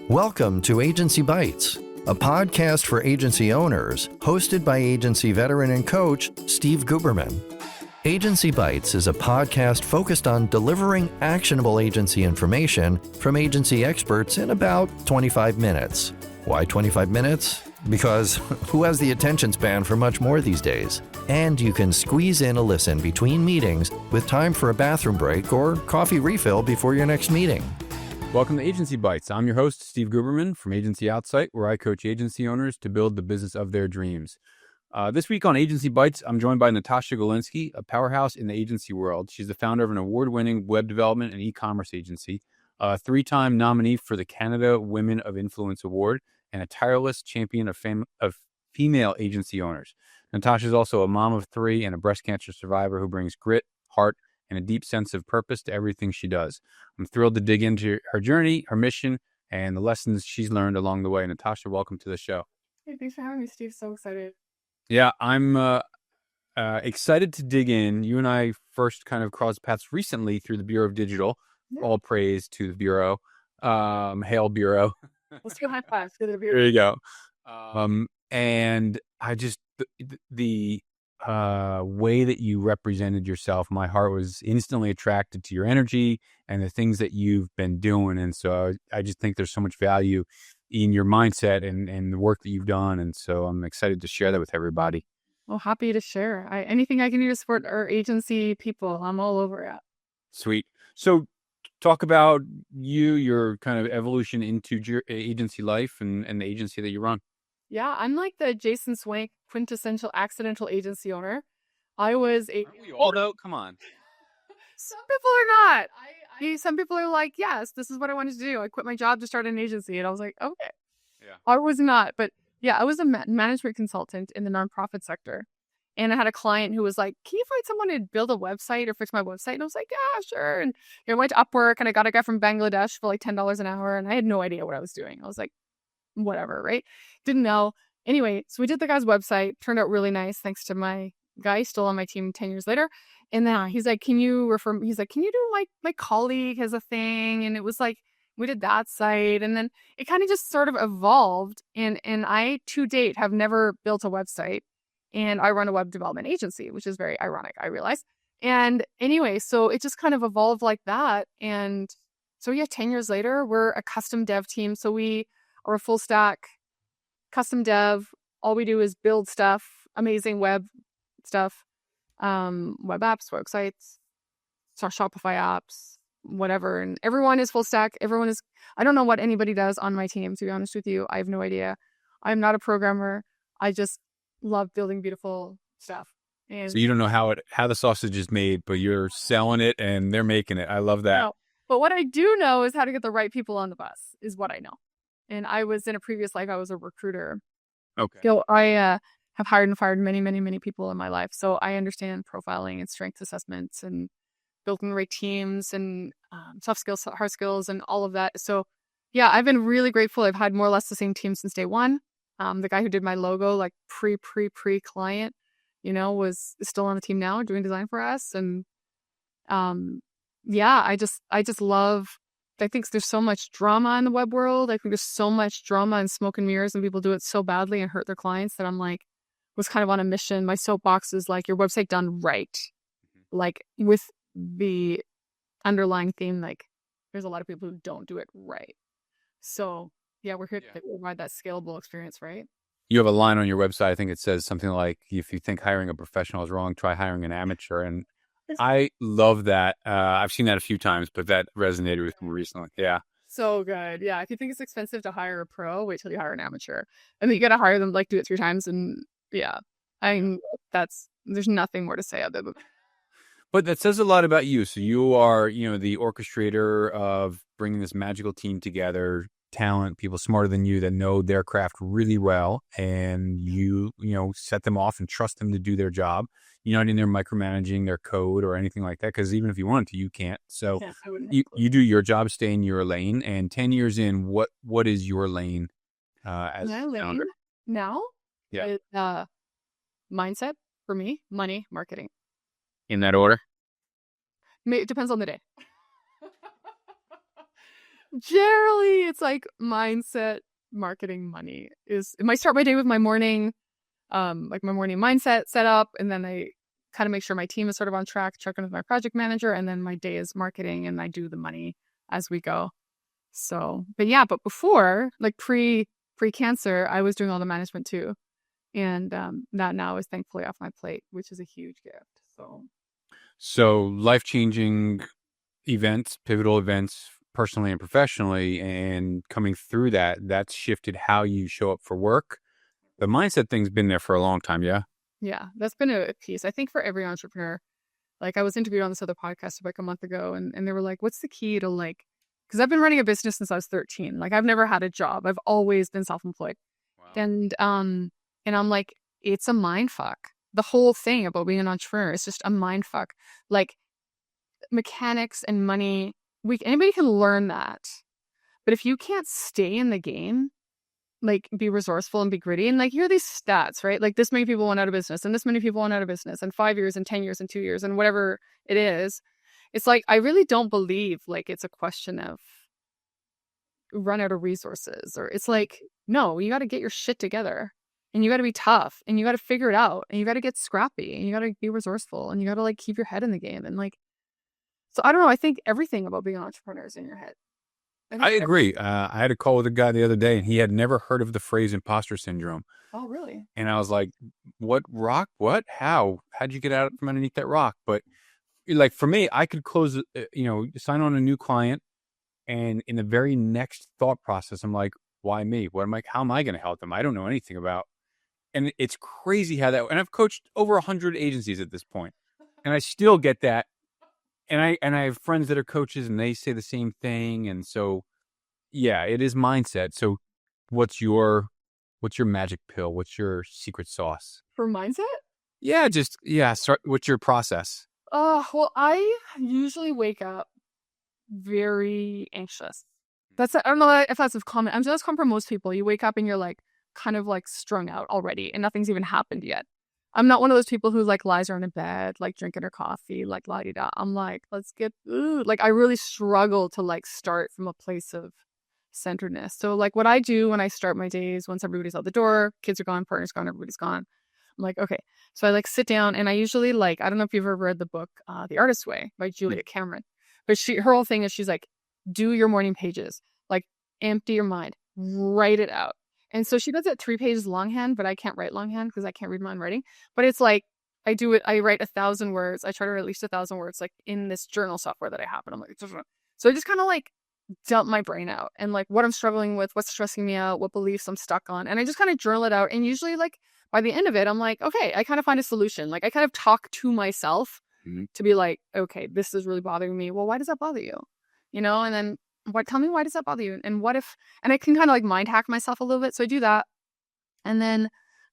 Welcome to Agency Bytes, a podcast for agency owners, hosted by agency veteran and coach Steve Guberman. Agency Bytes is a podcast focused on delivering actionable agency information from agency experts in about 25 minutes. Why 25 minutes? Because who has the attention span for much more these days? And you can squeeze in a listen between meetings with time for a bathroom break or coffee refill before your next meeting. Welcome to Agency Bytes. I'm your host, Steve Guberman from Agency Outsight, where I coach agency owners to build the business of their dreams. This week on Agency Bytes, I'm joined by Natasha Golinsky, a powerhouse in the agency world. She's the founder of an award-winning web development and e-commerce agency, a three-time nominee for the Canada Women of Influence Award, and a tireless champion of female agency owners. Natasha is also a mom of three and a breast cancer survivor who brings grit, heart, and a deep sense of purpose to everything she does. I'm thrilled to dig into her journey, her mission, and the lessons she's learned along the way. Natasha, welcome to the show. Hey, thanks for having me, Steve. So excited. Yeah, I'm excited to dig in. You and I first kind of crossed paths recently through the Bureau of Digital. Yeah. All praise to the Bureau. Hail Bureau. Let's do high fives. Go to the Bureau. There you go. And I just, the way that you represented yourself, my heart was instantly attracted to your energy and the things that you've been doing. And so I just think there's so much value in your mindset and the work that you've done. And so I'm excited to share that with everybody. Well, happy to share. Anything I can do to support our agency people, I'm all over it. Sweet. So talk about your kind of evolution into your agency life and the agency that you run. Yeah, I'm like the Jason Swank quintessential accidental agency owner. I was a... Although, come on. Some people are not. Some people are like, yes, this is what I wanted to do. I quit my job to start an agency. And I was like, okay. Yeah. I was not. But yeah, I was a management consultant in the nonprofit sector. And I had a client who was like, can you find someone to build a website or fix my website? And I was like, yeah, sure. And I went to Upwork and I got a guy from Bangladesh for like $10 an hour. And I had no idea what I was doing. I was like, whatever, right? Didn't know. Anyway, so we did the guy's website. Turned out really nice thanks to my guy still on my team 10 years later. And then he's like, can you do like my colleague has a thing? And it was like, we did that site. And then it kind of just sort of evolved. And I, to date, have never built a website. And I run a web development agency, which is very ironic, I realize. And anyway, so it just kind of evolved like that. And so yeah, 10 years later, we're a custom dev team. So we are a full stack custom dev. All we do is build stuff, amazing web stuff, web apps, websites, Shopify apps, whatever. And everyone is full stack. I don't know what anybody does on my team, to be honest with you. I have no idea. I'm not a programmer. I just love building beautiful stuff. And so you don't know how the sausage is made, but you're selling it and they're making it. I love that. No. But what I do know is how to get the right people on the bus is what I know. And I was in a previous life, I was a recruiter. Okay. So I have hired and fired many, many, many people in my life. So I understand profiling and strengths assessments and building the right teams and soft skills, hard skills, and all of that. So yeah, I've been really grateful. I've had more or less the same team since day one. The guy who did my logo, like pre-client, is still on the team now doing design for us. And yeah, I just love. I think there's so much drama in the web world. I think there's so much drama and smoke and mirrors, and people do it so badly and hurt their clients that I'm like, was kind of on a mission. My soapbox is like, your website done right, like with the underlying theme, like there's a lot of people who don't do it right. So yeah, we're here to provide that scalable experience, right? You have a line on your website. I think it says something like, if you think hiring a professional is wrong, try hiring an amateur. And I love that. I've seen that a few times, but that resonated with me recently. Yeah. So good. Yeah. If you think it's expensive to hire a pro, wait till you hire an amateur. And then you got to hire them, like do it 3 times. And yeah, there's nothing more to say other than. But that says a lot about you. So you are, the orchestrator of bringing this magical team together, talent, people smarter than you that know their craft really well. And you set them off and trust them to do their job. You're not in there micromanaging their code or anything like that, because even if you wanted to, you can't. So you do your job, stay in your lane. And 10 years in, what is your lane as a founder? Now? Yeah. Mindset for me, money, marketing. In that order? It depends on the day. Generally, it's like mindset, marketing, money. It might start my day with my morning, like my morning mindset set up, and then I kind of make sure my team is sort of on track, check in with my project manager, and then my day is marketing, and I do the money as we go. So, but before, like pre-cancer, I was doing all the management too, and that now is thankfully off my plate, which is a huge gift. So life-changing events, pivotal events, personally and professionally, and coming through that's shifted how you show up for work. The mindset thing's been there for a long time, yeah? Yeah, that's been a piece, I think, for every entrepreneur. Like, I was interviewed on this other podcast like a month ago, and they were like, what's the key to like, because I've been running a business since I was 13. Like, I've never had a job. I've always been self-employed. Wow. And I'm like, it's a mind fuck. The whole thing about being an entrepreneur is just a mind fuck. Like, mechanics and money, anybody can learn that. But if you can't stay in the game, like be resourceful and be gritty, and like hear these stats, right? Like this many people went out of business, and this many people went out of business, and 5 years, and 10 years, and 2 years, and whatever it is. It's like, I really don't believe like it's a question of run out of resources, or it's like, no, you got to get your shit together, and you got to be tough, and you got to figure it out, and you got to get scrappy, and you got to be resourceful, and you got to like keep your head in the game. And like, so I don't know. I think everything about being an entrepreneur is in your head. I agree. I had a call with a guy the other day, and he had never heard of the phrase imposter syndrome. Oh, really? And I was like, what rock? What? How'd you get out from underneath that rock? But like for me, I could close, sign on a new client, and in the very next thought process, I'm like, why me? How am I going to help them? I don't know anything about. And it's crazy how and I've coached over 100 agencies at this point, and I still get that. And I have friends that are coaches, and they say the same thing. And so, yeah, it is mindset. So what's your magic pill? What's your secret sauce? For mindset? Yeah, what's your process? Well, I usually wake up very anxious. I don't know if that's a common. I'm just common for most people. You wake up and you're like kind of like strung out already, and nothing's even happened yet. I'm not one of those people who like lies around in bed, like drinking her coffee, like la-di-da. I'm like, like I really struggle to like start from a place of centeredness. So like what I do when I start my days, once everybody's out the door, kids are gone, partner's gone, everybody's gone, I'm like, okay. So I like sit down, and I usually like, I don't know if you've ever read the book, The Artist's Way by Julia Cameron, but her whole thing is she's like, do your morning pages, like empty your mind, write it out. And so she does it 3 pages longhand, but I can't write longhand because I can't read my own writing. But it's like, I do it, I write 1,000 words. I try to write at least 1,000 words, like in this journal software that I have. And I'm like, so I just kind of like dump my brain out, and like what I'm struggling with, what's stressing me out, what beliefs I'm stuck on. And I just kind of journal it out. And usually like by the end of it, I'm like, okay, I kind of find a solution. Like I kind of talk to myself to be like, okay, this is really bothering me. Well, why does that bother you? And then tell me, why does that bother you? And what if, and I can kind of like mind hack myself a little bit. So I do that. And then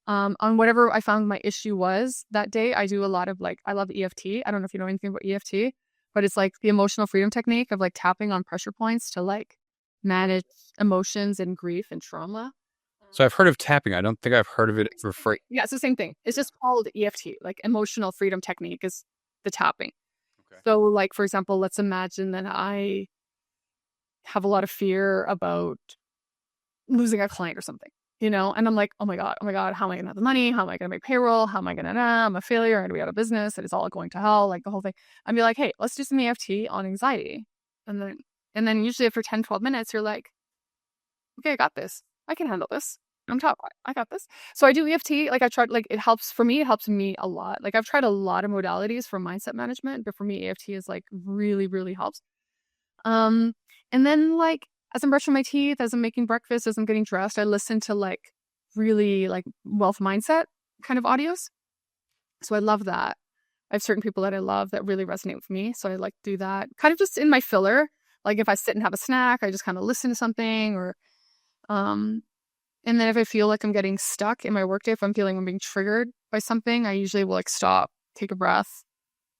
on whatever I found my issue was that day, I do a lot of like, I love EFT. I don't know if you know anything about EFT, but it's like the emotional freedom technique of like tapping on pressure points to like manage emotions and grief and trauma. So I've heard of tapping. I don't think I've heard of it for free. Yeah, it's the same thing. It's just called EFT, like emotional freedom technique is the tapping. Okay. So like, for example, let's imagine that I have a lot of fear about losing a client or something, and I'm like, oh my God, how am I gonna have the money? How am I gonna make payroll? How am I gonna, I'm a failure, I'm gonna be out of business, it is all going to hell, like the whole thing. I'd be like, hey, let's do some EFT on anxiety. And then usually after 10, 12 minutes, you're like, okay, I got this. I can handle this. I'm top. I got this. So I do EFT. Like I tried, like it helps me a lot. Like I've tried a lot of modalities for mindset management, but for me, EFT is like really, really helps. And then like, as I'm brushing my teeth, as I'm making breakfast, as I'm getting dressed, I listen to like really like wealth mindset kind of audios. So I love that. I have certain people that I love that really resonate with me. So I like to do that kind of just in my filler. Like if I sit and have a snack, I just kind of listen to something, or, and then if I feel like I'm getting stuck in my workday, if I'm feeling I'm being triggered by something, I usually will like stop, take a breath,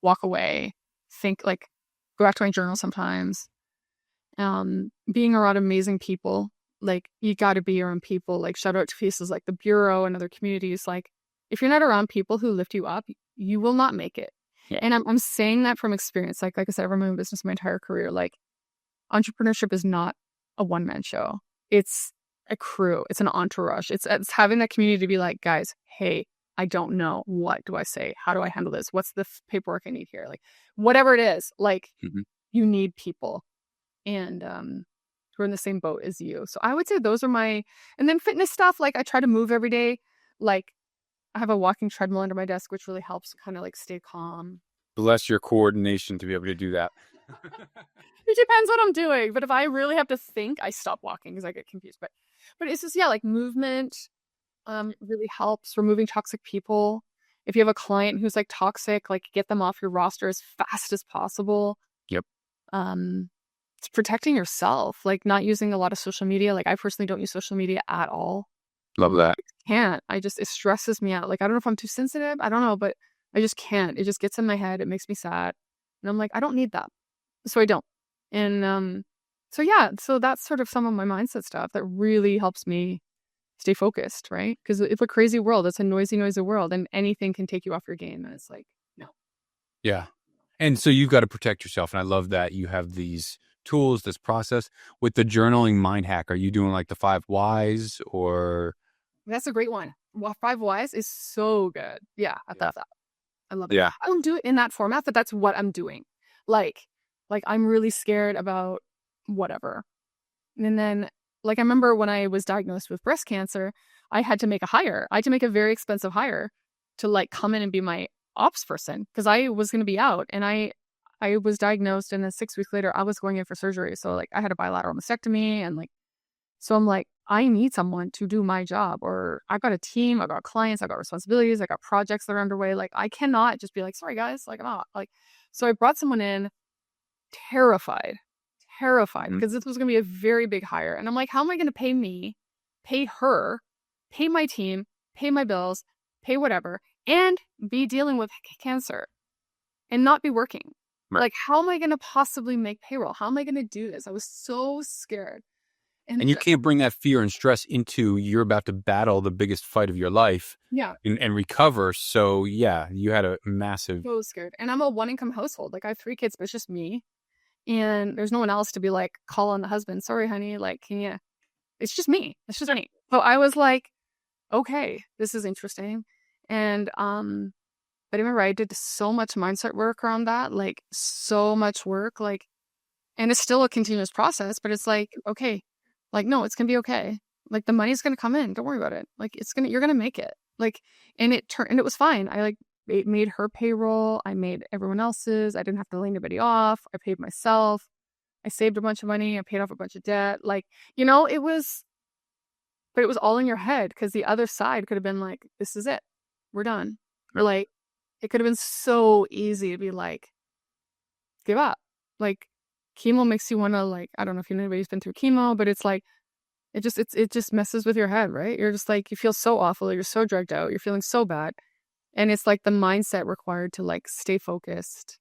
walk away, think, like go back to my journal sometimes. Being around amazing people, like you got to be around people, like shout out to pieces like the Bureau and other communities. Like if you're not around people who lift you up, you will not make it. Yeah. And I'm saying that from experience. Like I said, I've run my own business my entire career. Like entrepreneurship is not a one-man show. It's a crew. It's an entourage. It's having that community to be like, guys, hey, I don't know. What do I say? How do I handle this? What's the paperwork I need here? Like, whatever it is, like, you need people. And who are in the same boat as you. So I would say those are and then fitness stuff, like I try to move every day. Like I have a walking treadmill under my desk, which really helps kind of like stay calm. Bless your coordination to be able to do that. It depends what I'm doing. But if I really have to think, I stop walking because I get confused. But it's just, like movement really helps removing toxic people. If you have a client who's like toxic, like get them off your roster as fast as possible. Yep. It's protecting yourself, like not using a lot of social media. Like I personally don't use social media at all. Love that. I can't. It stresses me out. Like I don't know if I'm too sensitive. I don't know, but I just can't. It just gets in my head. It makes me sad. And I'm like, I don't need that. So I don't. And so that's sort of some of my mindset stuff that really helps me stay focused, right? Because it's a crazy world. It's a noisy world, and anything can take you off your game. And it's like, no. Yeah. And so you've got to protect yourself. And I love that you have these tools, this process. With the journaling mind hack, are you doing like the 5 whys or? That's a great one. Well, 5 whys is so good. Yeah, I love that. I love it. Yeah. I don't do it in that format, but that's what I'm doing. Like I'm really scared about whatever. And then like I remember when I was diagnosed with breast cancer, I had to make a hire. I had to make a very expensive hire to like come in and be my ops person because I was going to be out, and I was diagnosed, and then 6 weeks later I was going in for surgery. So like I had a bilateral mastectomy, and like, so I'm like, I need someone to do my job, or I got a team, I got clients, I got responsibilities, I got projects that are underway. Like I cannot just be like, sorry guys, like I'm out. Like, so I brought someone in terrified because this was going to be a very big hire. And I'm like, how am I going to pay me, pay her, pay my team, pay my bills, pay whatever, and be dealing with cancer and not be working? Right. Like, how am I going to possibly make payroll? How am I going to do this? I was so scared. And you can't bring that fear and stress into you're about to battle the biggest fight of your life. Yeah. And recover. So yeah, you had a massive. So scared. And I'm a 1-income household. Like I have 3 kids, but it's just me. And there's no one else to be like, call on the husband. Sorry, honey. Like, can you? It's just me. It's just me. So I was like, okay, this is interesting. And but remember, I did so much mindset work around that, like so much work, like, and it's still a continuous process. But it's like, okay, like no, it's gonna be okay. Like the money's gonna come in. Don't worry about it. Like you're gonna make it. Like, and it was fine. I like made her payroll. I made everyone else's. I didn't have to lay anybody off. I paid myself. I saved a bunch of money. I paid off a bunch of debt. Like, it was, but it was all in your head because the other side could have been like, this is it. We're done. Or like, it could have been so easy to be like, give up. Like, chemo makes you want to like, I don't know if anybody's been through chemo, but it's like, it just messes with your head, right? You're just like, you feel so awful. You're so drugged out. You're feeling so bad. And it's like the mindset required to like stay focused.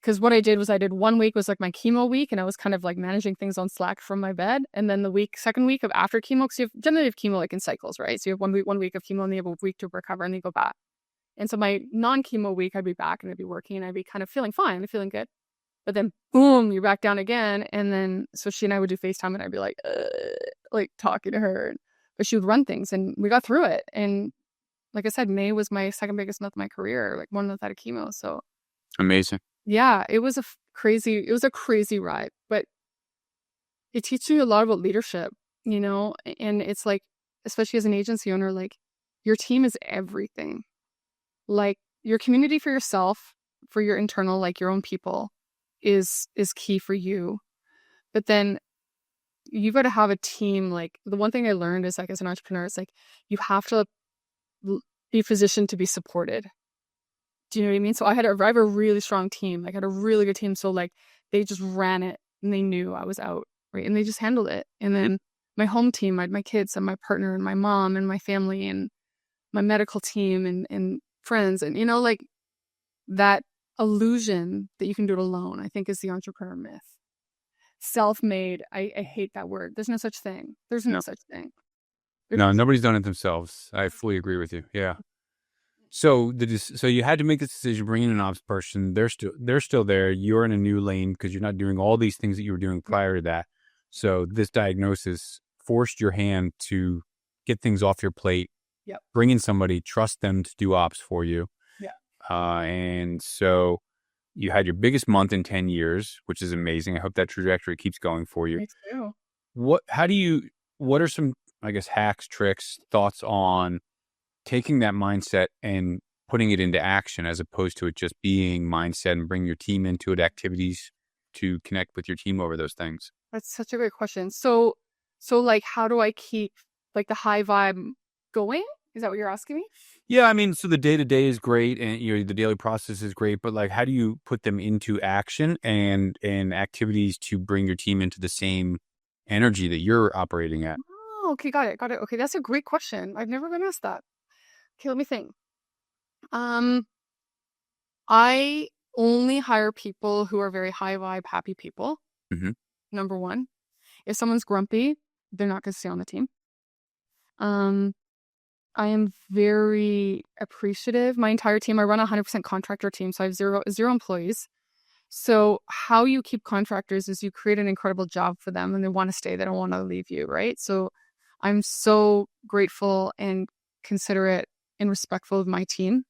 Because what I did was I did 1 week was like my chemo week, and I was kind of like managing things on Slack from my bed. And then the second week of after chemo, because you generally have chemo like in cycles, right? So you have 1 week of chemo, and then you have a week to recover, and then you go back. And so my non-chemo week, I'd be back and I'd be working, and I'd be kind of feeling fine, feeling good. But then boom, you're back down again. And then so she and I would do FaceTime, and I'd be like talking to her, but she would run things, and we got through it. And like I said, May was my second biggest month of my career, like 1 month out of chemo. So amazing. Yeah, it was a crazy ride, but it teaches you a lot about leadership, and it's like, especially as an agency owner, like your team is everything. Like your community for yourself, for your internal, like your own people is key for you. But then you've got to have a team. Like the one thing I learned is like, as an entrepreneur, it's like, you have to be positioned to be supported. Do you know what I mean? So I have a really strong team. Like I had a really good team. So like they just ran it, and they knew I was out, right? And they just handled it. And then my home team, I had my kids and my partner and my mom and my family and my medical team and friends. And like that illusion that you can do it alone, I think is the entrepreneur myth. Self-made, I hate that word. There's no such thing. There's no such thing. No, nobody's done it themselves. I fully agree with you. Yeah. So you had to make this decision, bring in an ops person. They're still there. You're in a new lane because you're not doing all these things that you were doing prior to that. So this diagnosis forced your hand to get things off your plate, Yep. bring in somebody, trust them to do ops for you. Yeah. And so you had your biggest month in 10 years, which is amazing. I hope that trajectory keeps going for you. Me too. What are some, I guess, hacks, tricks, thoughts on taking that mindset and putting it into action as opposed to it just being mindset, and bring your team into it, activities to connect with your team over those things? That's such a great question. So like, how do I keep like the high vibe going? Is that what you're asking me? Yeah, I mean, so the day-to-day is great, and the daily process is great, but like, how do you put them into action and activities to bring your team into the same energy that you're operating at? Oh, okay, got it. Okay, that's a great question. I've never been asked that. Okay, let me think. I only hire people who are very high vibe, happy people. Mhm. Number one. If someone's grumpy, they're not going to stay on the team. I am very appreciative. My entire team, I run a 100% contractor team, so I have zero employees. So how you keep contractors is you create an incredible job for them, and they want to stay. They don't want to leave you, right? So I'm so grateful and considerate and respectful of my team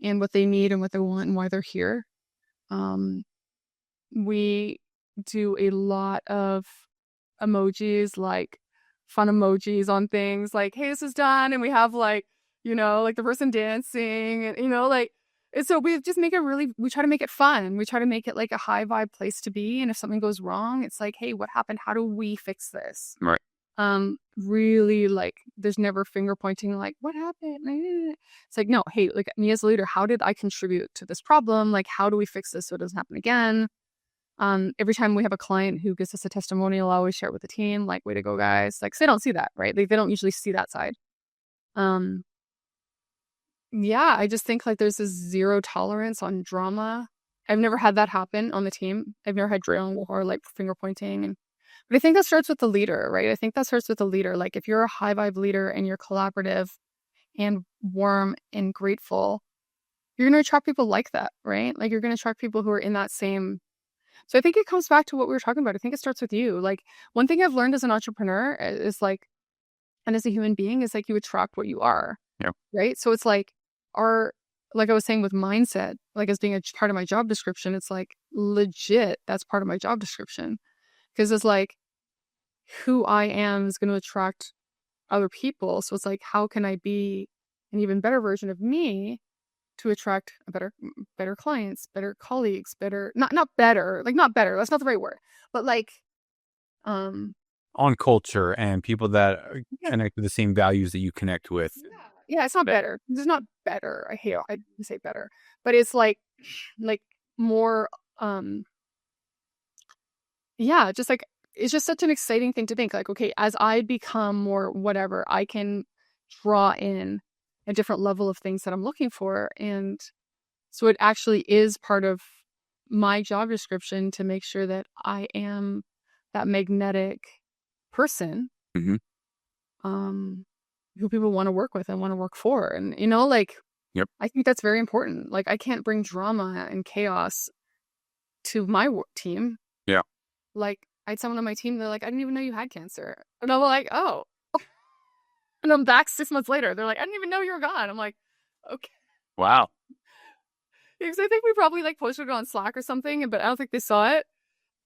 and what they need and what they want and why they're here. We do a lot of emojis, like fun emojis on things like, hey, this is done. And we have like, like the person dancing and, like, and so we just make it we try to make it fun. We try to make it like a high vibe place to be. And if something goes wrong, it's like, hey, what happened? How do we fix this? Right. Really, like, there's never finger pointing, like, what happened? It's like, no, hey, like, me as a leader, how did I contribute to this problem? Like, how do we fix this so it doesn't happen again? Every time we have a client who gives us a testimonial, I always share it with the team, like, way to go, guys. Like, 'cause they don't see that, right? Like, they don't usually see that side. Yeah, I just think like there's this zero tolerance on drama. I've never had that happen on the team. I've never had drama or like finger pointing. But I think that starts with the leader, right? I think that starts with the leader. Like, if you're a high vibe leader and you're collaborative and warm and grateful, you're going to attract people like that, right? Like, you're going to attract people who are in that same. So I think it comes back to what we were talking about. I think it starts with you. Like, one thing I've learned as an entrepreneur is like, and as a human being, is like you attract what you are. Yeah. Right. So it's like like I was saying with mindset, like as being a part of my job description, it's like legit. That's part of my job description, because it's like who I am is going to attract other people. So it's like, how can I be an even better version of me to attract a better clients, better colleagues, not better. That's not the right word, but like, on culture and people that connect with the same values that you connect with. Yeah, it's not better. It's not better. I say better, but it's like more, yeah, just like, it's just such an exciting thing to think like, okay, as I become more whatever, I can draw in a different level of things that I'm looking for. And so it actually is part of my job description to make sure that I am that magnetic person, who people want to work with and want to work for. And, like, Yep. I think that's very important. Like, I can't bring drama and chaos to my team. Yeah. Like, I had someone on my team, they're like, I didn't even know you had cancer. And I'm like, oh. And I'm back 6 months later. They're like, I didn't even know you were gone. I'm like, okay. Wow. Because I think we probably like posted it on Slack or something, but I don't think they saw it.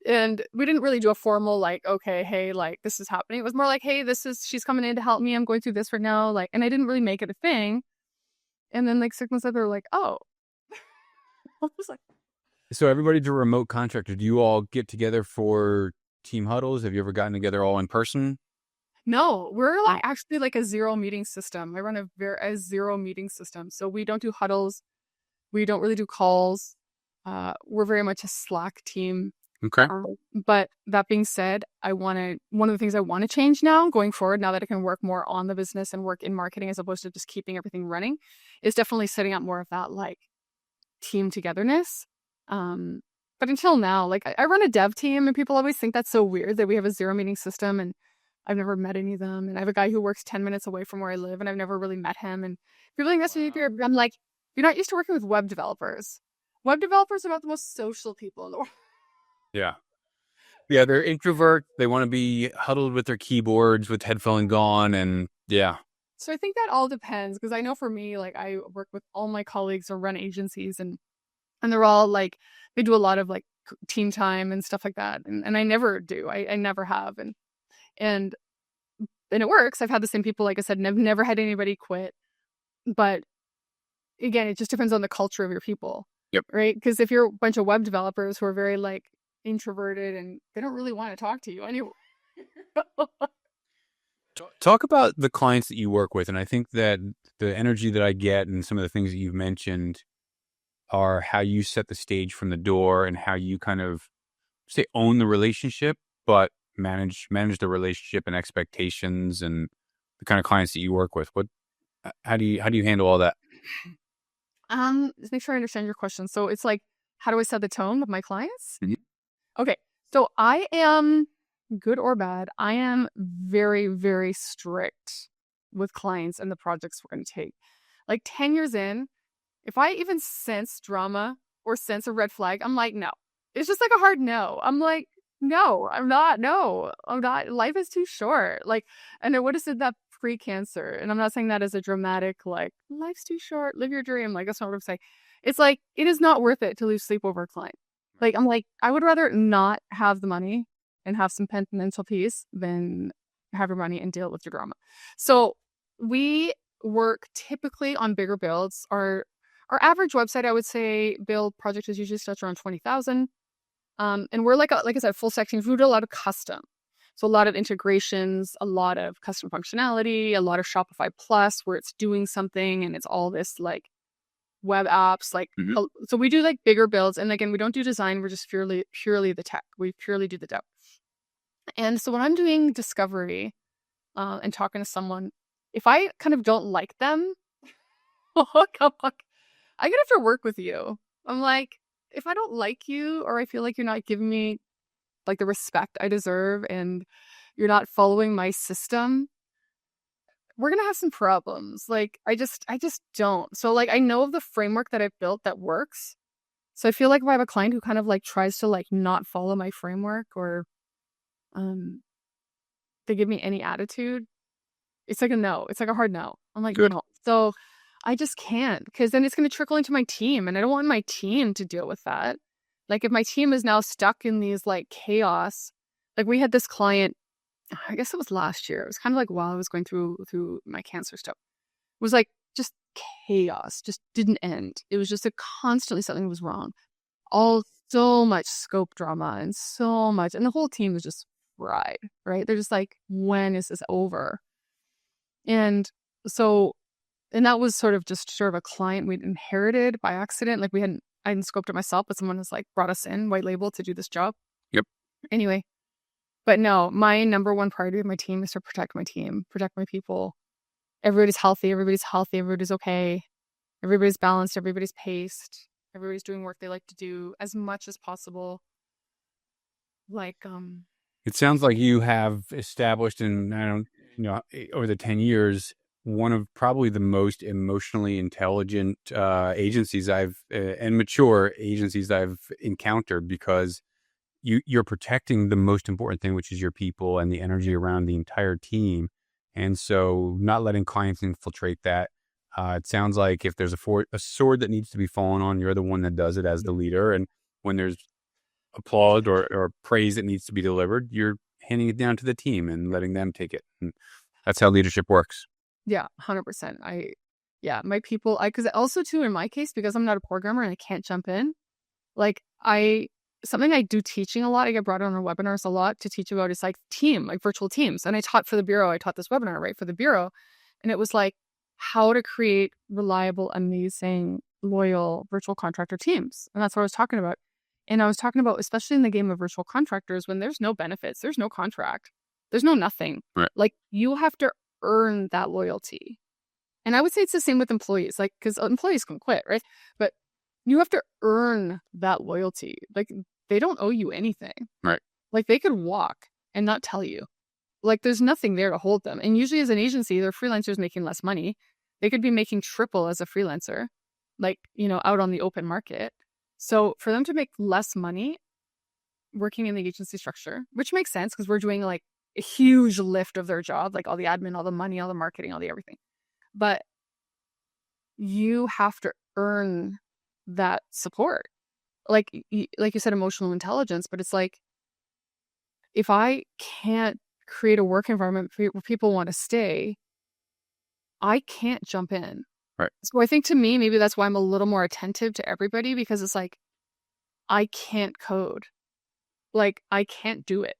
And we didn't really do a formal, like, okay, hey, like, this is happening. It was more like, hey, she's coming in to help me. I'm going through this right now. Like, and I didn't really make it a thing. And then like 6 months later, they're like, oh. I was like, so everybody's a remote contractor. Do you all get together for team huddles? Have you ever gotten together all in person? No, we're like actually like a zero meeting system. I run a zero meeting system. So we don't do huddles. We don't really do calls. We're very much a Slack team. Okay. But that being said, one of the things I want to change now going forward, now that I can work more on the business and work in marketing as opposed to just keeping everything running, is definitely setting up more of that like team togetherness. But until now, like I run a dev team and people always think that's so weird that we have a zero meeting system, and I've never met any of them. And I have a guy who works 10 minutes away from where I live and I've never really met him. And people think that's weird. I'm like, you're not used to working with web developers. Web developers are not the most social people in the world. Yeah. Yeah, they're introverts. They want to be huddled with their keyboards with headphones on, and yeah. So I think that all depends, because I know for me, like I work with all my colleagues or run agencies, and they're all like, they do a lot of like team time and stuff like that. And I never do. I never have. And it works. I've had the same people, like I said, and I've never had anybody quit. But again, it just depends on the culture of your people. Yep. Right? Because if you're a bunch of web developers who are very like introverted and they don't really want to talk to you anyway. Talk about the clients that you work with. And I think that the energy that I get and some of the things that you've mentioned are how you set the stage from the door and how you kind of say own the relationship, but manage the relationship and expectations and the kind of clients that you work with. How do you handle all that? Just make sure I understand your question. So it's like, how do I set the tone with my clients? Mhm. Okay. So I am, good or bad, I am very, very strict with clients and the projects we're going to take. Like 10 years in, if I even sense drama or sense a red flag, I'm like, no. It's just like a hard no. I'm like, no, I'm not. No, I'm not. Life is too short. Like, and I would have said that pre-cancer. And I'm not saying that as a dramatic, like, life's too short, live your dream. Like, that's not what I'm saying. It's like, it is not worth it to lose sleep over a client. Like, I'm like, I would rather not have the money and have some mental peace than have your money and deal with your drama. So we work typically on bigger builds. Our average website, I would say, build project is usually starts around 20,000. And we're like I said, full section. We do a lot of custom. So a lot of integrations, a lot of custom functionality, a lot of Shopify Plus where it's doing something and it's all this like web apps. Like, so we do like bigger builds. And again, we don't do design. We're just purely the tech. We purely do the dev. And so when I'm doing discovery and talking to someone, if I kind of don't like them, I'm gonna have to work with you. I'm like, if I don't like you or I feel like you're not giving me like the respect I deserve and you're not following my system, we're going to have some problems. Like, I just don't. So like, I know of the framework that I've built that works. So I feel like if I have a client who kind of like tries to like not follow my framework or they give me any attitude, it's like a no. It's like a hard no. I'm like, Good. No. So I just can't, because then it's going to trickle into my team and I don't want my team to deal with that. Like if my team is now stuck in these like chaos, like we had this client, I guess it was last year. It was kind of like while I was going through my cancer stuff. It was like just chaos, just didn't end. It was just constantly something was wrong. So much scope drama and so much, and the whole team was just fried, right? They're just like, when is this over? And so, and that was sort of a client we'd inherited by accident. Like I hadn't scoped it myself, but someone has like brought us in white label to do this job. Yep. Anyway, but no, my number one priority of my team is to protect my team, protect my people. Everybody's healthy. Everybody's okay. Everybody's balanced. Everybody's paced. Everybody's doing work they like to do as much as possible. Like, it sounds like you have established, and over the 10 years, one of probably the most emotionally intelligent agencies and mature agencies I've encountered, because you're protecting the most important thing, which is your people and the energy around the entire team. And so not letting clients infiltrate that. It sounds like if there's a sword that needs to be fallen on, you're the one that does it as the leader. And when there's applause or praise that needs to be delivered, you're handing it down to the team and letting them take it. And that's how leadership works. Yeah, 100%. My people, because also too, in my case, because I'm not a programmer and I can't jump in, like something I do teaching a lot, I get brought on webinars a lot to teach about is like team, like virtual teams. And I taught for the Bureau, I taught this webinar, right, for the Bureau. And it was like how to create reliable, amazing, loyal virtual contractor teams. And that's what I was talking about. And I was talking about, especially in the game of virtual contractors, when there's no benefits, there's no contract, there's no nothing. Right. Like you have to earn that loyalty. And I would say it's the same with employees, like, because employees can quit, right? But you have to earn that loyalty. Like they don't owe you anything. Right. Like they could walk and not tell you. Like there's nothing there to hold them. And usually as an agency, they're freelancers making less money. They could be making triple as a freelancer, like, out on the open market. So for them to make less money, working in the agency structure, which makes sense because we're doing like a huge lift of their job, like all the admin, all the money, all the marketing, all the everything. But you have to earn that support. Like you said, emotional intelligence, but it's like, if I can't create a work environment where people want to stay, I can't jump in. Right. So I think to me, maybe that's why I'm a little more attentive to everybody, because it's like, I can't code. Like, I can't do it.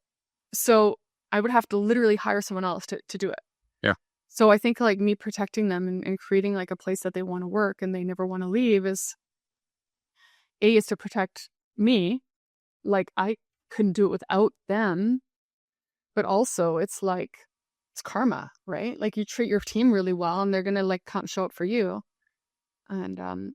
So I would have to literally hire someone else to do it. Yeah. So I think like me protecting them and creating like a place that they want to work and they never want to leave is to protect me. Like, I couldn't do it without them. But also it's like, it's karma, right? Like, you treat your team really well and they're going to like show up for you. And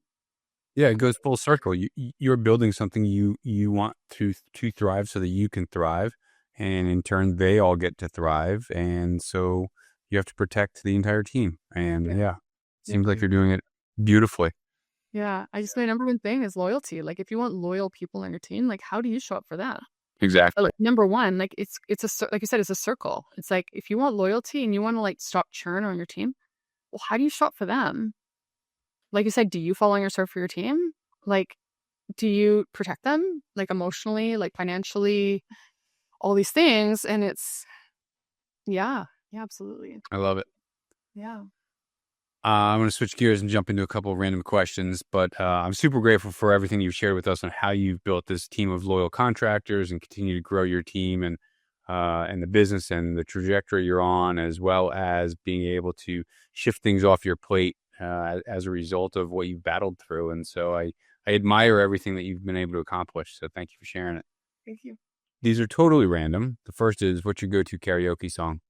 yeah, it goes full circle. You're building something you want to thrive so that you can thrive. And in turn, they all get to thrive. And so you have to protect the entire team. And seems like you're doing it beautifully. Yeah. My number one thing is loyalty. Like, if you want loyal people on your team, like, how do you show up for that? Exactly. Like, number one, like it's like you said, it's a circle. It's like, if you want loyalty and you want to like stop churn on your team, well, how do you show up for them? Like you said, do you fall on your sword for your team? Like, do you protect them, like emotionally, like financially, all these things? And it's, yeah, absolutely. I love it. Yeah. I'm going to switch gears and jump into a couple of random questions, but I'm super grateful for everything you've shared with us on how you've built this team of loyal contractors and continue to grow your team and the business and the trajectory you're on, as well as being able to shift things off your plate as a result of what you've battled through. And so I admire everything that you've been able to accomplish. So thank you for sharing it. Thank you. These are totally random. The first is, what's your go-to karaoke song?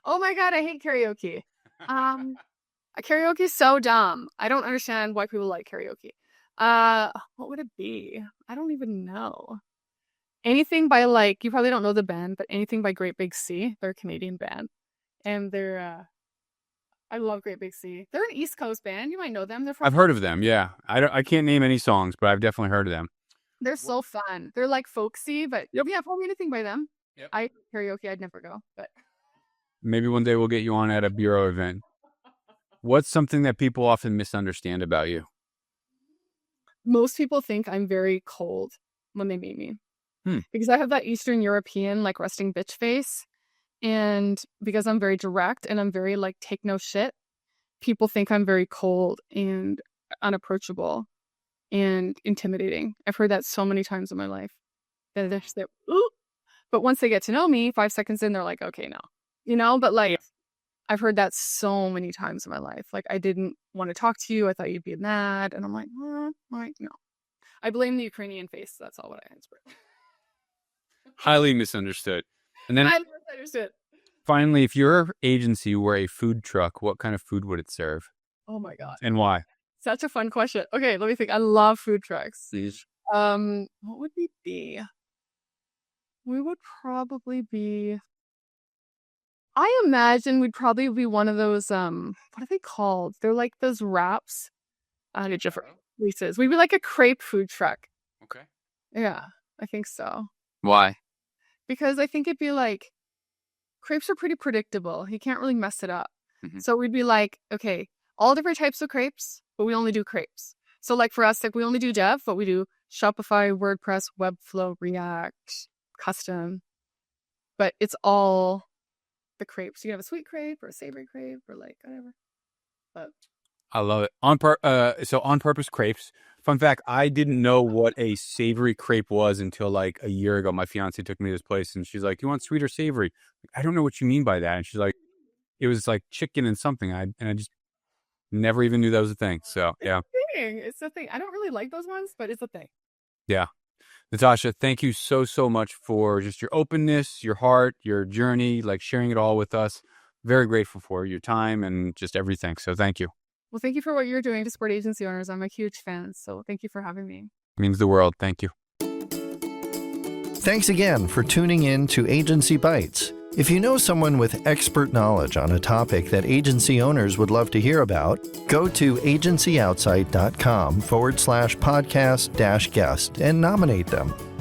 Oh my God, I hate karaoke. Karaoke is so dumb. I don't understand why people like karaoke. What would it be? I don't even know. Anything by, like, you probably don't know the band, but anything by Great Big Sea. They're a Canadian band. And they're, I love Great Big Sea. They're an East Coast band. You might know them. I've heard of them, yeah. I can't name any songs, but I've definitely heard of them. They're so fun. They're like folksy, but yeah, probably anything by them. Yep. Karaoke, I'd never go, but maybe one day we'll get you on at a bureau event. What's something that people often misunderstand about you? Most people think I'm very cold when they meet me. Because I have that Eastern European, like, resting bitch face. And because I'm very direct and I'm very, like, take no shit, people think I'm very cold and unapproachable and intimidating. I've heard that so many times in my life. They're just there, ooh. But once they get to know me, 5 seconds in, they're like, okay, no. You know, but like, I've heard that so many times in my life. Like, I didn't want to talk to you. I thought you'd be mad. And I'm like, no. I blame the Ukrainian face. That's all what I answer. Highly misunderstood. And then highly misunderstood. Finally, if your agency were a food truck, what kind of food would it serve? Oh my God. And why? Such a fun question. Okay, let me think. I love food trucks. Please. What would we be? We would probably be, I imagine we'd probably be one of those, what are they called? They're like those wraps at different places. We'd be like a crepe food truck. Okay. Yeah, I think so. Why? Because I think it'd be like, crepes are pretty predictable. You can't really mess it up. Mm-hmm. So we'd be like, okay, all different types of crepes, but we only do crepes. So like for us, like we only do dev, but we do Shopify, WordPress, Webflow, React, custom. But it's all the crepes. You can have a sweet crepe or a savory crepe or like whatever. But I love it. So on purpose crepes. Fun fact, I didn't know what a savory crepe was until like a year ago. My fiance took me to this place and she's like, "You want sweet or savory?" I don't know what you mean by that. And she's like, it was like chicken and something. I just never even knew that was a thing. So yeah. It's a thing. I don't really like those ones, but it's a thing. Yeah. Natasha, thank you so much for just your openness, your heart, your journey, like sharing it all with us. Very grateful for your time and just everything. So thank you. Well, thank you for what you're doing to support agency owners. I'm a huge fan. So thank you for having me. It means the world. Thank you. Thanks again for tuning in to Agency Bytes. If you know someone with expert knowledge on a topic that agency owners would love to hear about, go to agencyoutsight.com/podcast-guest and nominate them.